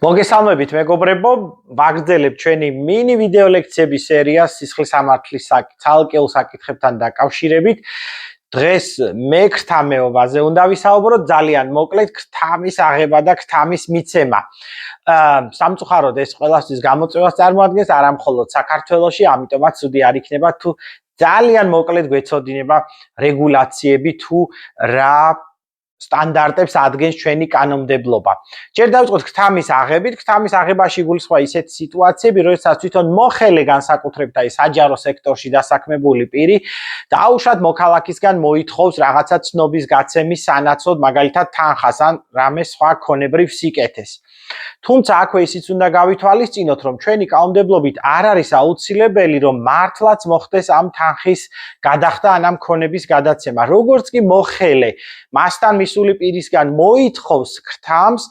მოგესალმებით მეგობრებო, ვაგრძელებთ ჩვენი მინი ვიდეო ლექციების სერიას სისხლის სამართლის ცალკეულ საკითხებთან დაკავშირებით. დღეს მე ქრთამეობაზე უნდა ვისაუბროთ, ძალიან მოკლედ ქრთამის აღება და ქრთამის მიცემა. სამწუხაროდ ეს ყველასთვის გამოწვევას წარმოადგენს, არა მხოლოდ საქართველოში, ამიტომაც ცუდი არ იქნება თუ ძალიან მოკლედ გვეცოდინება რეგულაციები თუ რა სტანდარტებს ადგენს ჩვენი კანონმდებლობა. ჯერ დავიწყოთ ქრთამის აღებით. ქრთამის აღებაში გულისხმობა ისეთი სიტუაციები, როდესაც თვითონ მოხელე განსაკუთრებით აი საჯარო სექტორში დასაქმებული პირი დაუშვათ მოქალაქისგან მოითხოვს რაღაცა ცნობის გაცემის სანაცვლოდ, მაგალითად თანხას ან რამე სხვა ქონებრივ სიკეთეს. თუმცა აქვე ისიც უნდა გავითვალისწინოთ, რომ ჩვენი კანონმდებლობით არ არის აუცილებელი, რომ მართლაც მოხდეს ამ თანხის გადახდა ან ამ ქონების გადაცემა. როგორც კი მოხელე მასთან მისული პირისგან მოითხოვს ქრთამს,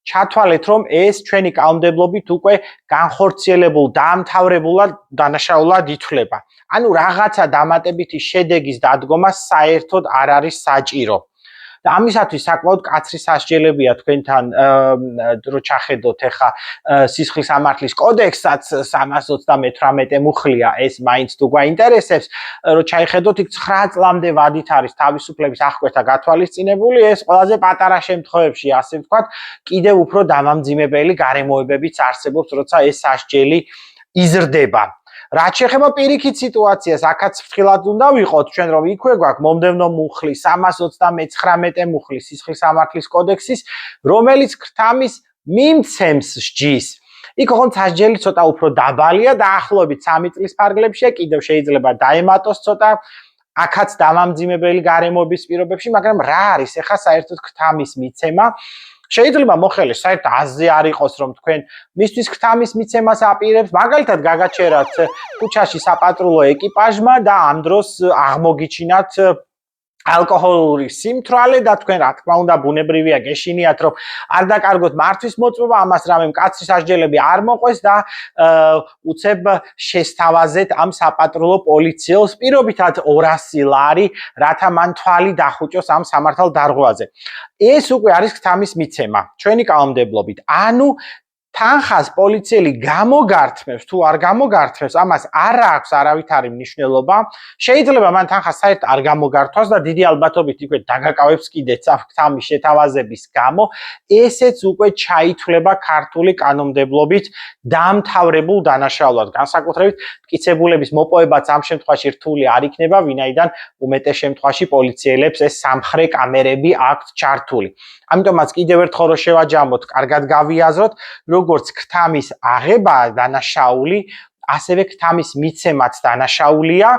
ჩათვალეთ, რომ ეს ჩვენი კანონმდებლობით უკვე განხორციელებულ, დაამთავრებულად დანაშაულად ითვლება. ანუ რაღაცა დამატებითი შედეგის დადგომა საერთოდ არ არის საჭირო. და ამისათვის საკმაოდ კაცრი სასჯელებია თქვენთან რო ჩახედოთ ახლა სისხლის სამართლის კოდექსსაც 328 მუხლია, ეს მაინც თუ გვაინტერესებს, რო ჩაიხედოთ იქ 9 წლამდე ვადით არის თავისუფლების აღკვეთა გათვალისწინებული, ეს ყველაზე პატარა შემთხვევებში, ასე ვთქვათ, კიდევ უფრო დამამძიმებელი გარემოებებიც არსებობს, როცა ეს სასჯელი იზრდება. რაც შეეხება პირიქით სიტუაციას, აქაც ფრთხილად უნდა ვიყოთ ჩვენ, რომ იქვე გვაქვს მომდევნო მუხლი 329 მუხლი სისხლის სამართლის კოდექსის, რომელიც ქრთამის მიმცემს სჯის. იქ ოღონდ სასჯელი ცოტა უფრო დაბალია, დაახლოებით 3 წლის ფარგლებშია, კიდევ შეიძლება დაემატოს ცოტა აქაც დამამძიმებელი გარემოების პირობებში, მაგრამ რა არის ახლა საერთოდ ქრთამის მიცემა? შეიძლება მოხელე საერთოდ აზზე არ იყოს, რომ თქვენ მისთვის ქრთამის მიცემას აპირებთ, მაგალითად გაგაჩერათ ქუჩაში საპატრულო ეკიპაჟმა და ამ დროს აღმოგიჩინათ ალკოჰოლური სიმთვრალე და თქვენ რა თქმა უნდა ბუნებრივია გეშინიათ, რომ არ დაკარგოთ მართვის მოწმობა, ამას რამე მკაცრი სასჯელები არ მოყვეს და უცებ შესთავაზეთ ამ საპატრულო პოლიციელს პირობითად 200 ლარი, რათა მან თვალი დახუჭოს ამ სამართალ დარღვევაზე. ეს უკვე არის ქრთამის მიცემა ჩვენი კანონმდებლობით. ანუ თანხას პოლიციელი გამოგართმევს თუ არ გამოგართმევს, ამას არ აქვს არავითარი მნიშვნელობა. შეიძლება მან თანხას საერთოდ არ გამოგართვას და დიდი ალბათობით იქვე დაგაკავებს კიდეც ამ ქრთამის შეთავაზების გამო, ესეც უკვე ჩაითვლება ქართული კანონმდებლობით დაამთავრებულ დანაშაულად. განსაკუთრებით მტკიცებულების მოპოვებაც ამ შემთხვევაში რთული არ იქნება, ვინაიდან უმეტეს შემთხვევაში პოლიციელებს ეს სამხრე კამერები აქვთ ჩართული. ამიტომაც კიდევ ერთხელ რო შევაჯამოთ, კარგად გავიაზროთ, როგორც ქრთამის აღება დანაშაული, ასევე ქრთამის მიცემაც დანაშაულია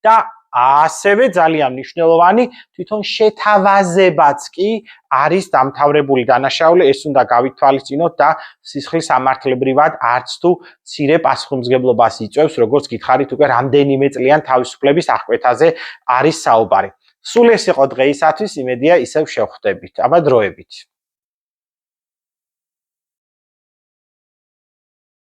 და ასევე ძალიან მნიშვნელოვანი თვითონ შეთავაზებაც კი არის დამთავრებული დანაშაული, ეს უნდა გავითვალისწინოთ და სისხლის სამართლებრივად არც თუ მცირე პასუხისმგებლობას იწვევს, როგორც გითხარით უკვე რამდენიმე წლიან თავისუფლების აღკვეთაზე არის საუბარი. სულ ეს იყო დღეისათვის, იმედია ისევ შევხვდებით. აბა დროებით.